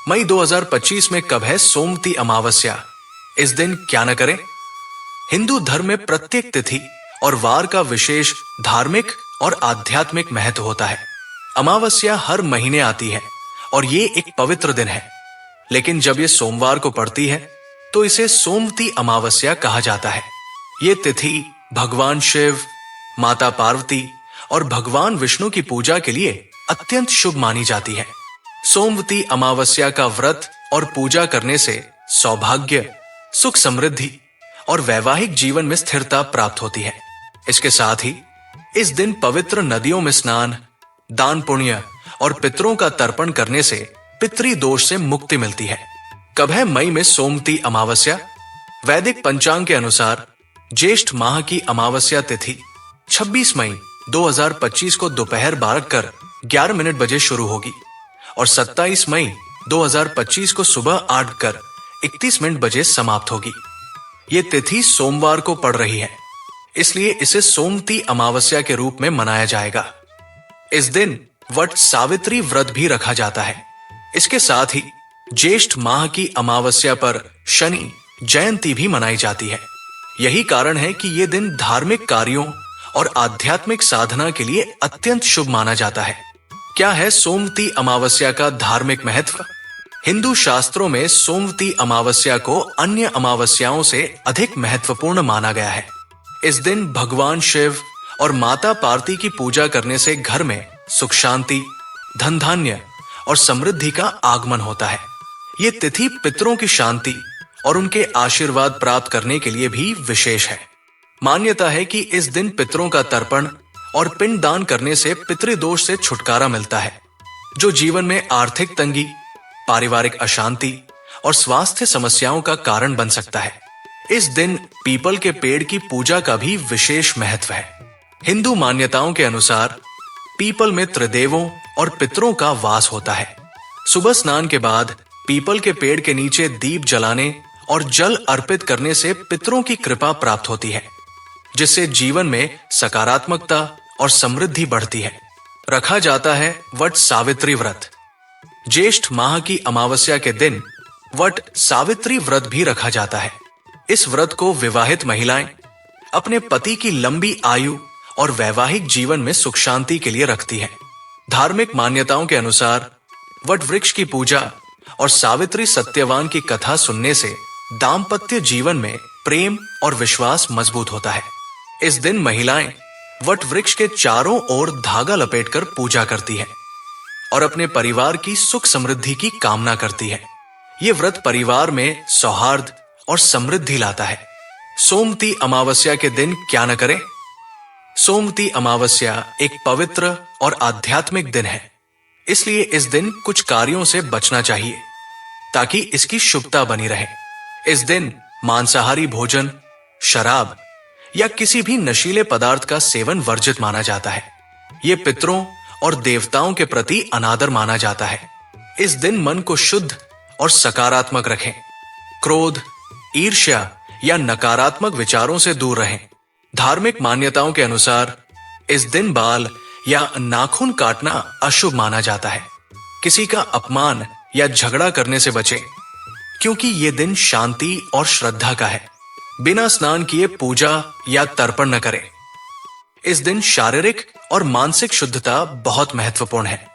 मई 2025 में कब है सोमवती अमावस्या? इस दिन क्या न करें? हिंदू धर्म में प्रत्येक तिथि और वार का विशेष धार्मिक और आध्यात्मिक महत्व होता है। अमावस्या हर महीने आती है और ये एक पवित्र दिन है, लेकिन जब ये सोमवार को पड़ती है तो इसे सोमवती अमावस्या कहा जाता है। ये तिथि भगवान शिव, माता पार्वती और भगवान विष्णु की पूजा के लिए अत्यंत शुभ मानी जाती है। सोमवती अमावस्या का व्रत और पूजा करने से सौभाग्य, सुख समृद्धि और वैवाहिक जीवन में स्थिरता प्राप्त होती है। इसके साथ ही इस दिन पवित्र नदियों में स्नान, दान पुण्य और पितरों का तर्पण करने से पितृ दोष से मुक्ति मिलती है। कब है मई में सोमवती अमावस्या? वैदिक पंचांग के अनुसार ज्येष्ठ माह की अमावस्या तिथि 26 मई 2025 को दोपहर 12:11 बजे शुरू होगी और 27 मई 2025 को सुबह 8:31 बजे समाप्त होगी। ये तिथि सोमवार को पड़ रही है, इसलिए इसे सोमवती अमावस्या के रूप में मनाया जाएगा। इस दिन वट सावित्री व्रत भी रखा जाता है। इसके साथ ही ज्येष्ठ माह की अमावस्या पर शनि जयंती भी मनाई जाती है। यही कारण है कि यह दिन धार्मिक कार्यों और आध्यात्मिक साधना के लिए अत्यंत शुभ माना जाता है। क्या है सोमवती अमावस्या का धार्मिक महत्व? हिंदू शास्त्रों में सोमवती अमावस्या को अन्य अमावस्याओं से अधिक महत्वपूर्ण माना गया है। इस दिन भगवान शिव और माता पार्वती की पूजा करने से घर में सुख शांति, धन धान्य और समृद्धि का आगमन होता है। ये तिथि पितरों की शांति और उनके आशीर्वाद प्राप्त करने के लिए भी विशेष है। मान्यता है कि इस दिन पितरों का तर्पण और पिंड दान करने से पितृदोष से छुटकारा मिलता है, जो जीवन में आर्थिक तंगी, पारिवारिक अशांति और स्वास्थ्य समस्याओं का कारण बन सकता है। इस दिन पीपल के पेड़ की पूजा का भी विशेष महत्व है। हिंदू मान्यताओं के अनुसार पीपल में त्रिदेवों और पितरों का वास होता है। सुबह स्नान के बाद पीपल के पेड़ के नीचे दीप जलाने और जल अर्पित करने से पितरों की कृपा प्राप्त होती है, जिससे जीवन में सकारात्मकता और समृद्धि बढ़ती है। रखा जाता है वट सावित्री व्रत। ज्येष्ठ माह की अमावस्या के दिन वट सावित्री व्रत भी रखा जाता है। इस व्रत को विवाहित महिलाएं अपने पति की लंबी आयु और वैवाहिक जीवन में सुख शांति के लिए रखती है। धार्मिक मान्यताओं के अनुसार वट वृक्ष की पूजा और सावित्री सत्यवान की कथा सुनने से दाम्पत्य जीवन में प्रेम और विश्वास मजबूत होता है। इस दिन महिलाएं वट वृक्ष के चारों ओर धागा लपेटकर पूजा करती है और अपने परिवार की सुख समृद्धि की कामना करती है। ये व्रत परिवार में सौहार्द और समृद्धि लाता है। सोमवती अमावस्या के दिन क्या न करें? सोमवती अमावस्या एक पवित्र और आध्यात्मिक दिन है, इसलिए इस दिन कुछ कार्यों से बचना चाहिए ताकि इसकी शुभता बनी रहे। इस दिन मांसाहारी भोजन, शराब या किसी भी नशीले पदार्थ का सेवन वर्जित माना जाता है। ये पितरों और देवताओं के प्रति अनादर माना जाता है। इस दिन मन को शुद्ध और सकारात्मक रखें। क्रोध, ईर्ष्या या नकारात्मक विचारों से दूर रहें। धार्मिक मान्यताओं के अनुसार इस दिन बाल या नाखून काटना अशुभ माना जाता है। किसी का अपमान या झगड़ा करने से बचें, क्योंकि ये दिन शांति और श्रद्धा का है। बिना स्नान किए पूजा या तर्पण न करें। इस दिन शारीरिक और मानसिक शुद्धता बहुत महत्वपूर्ण है।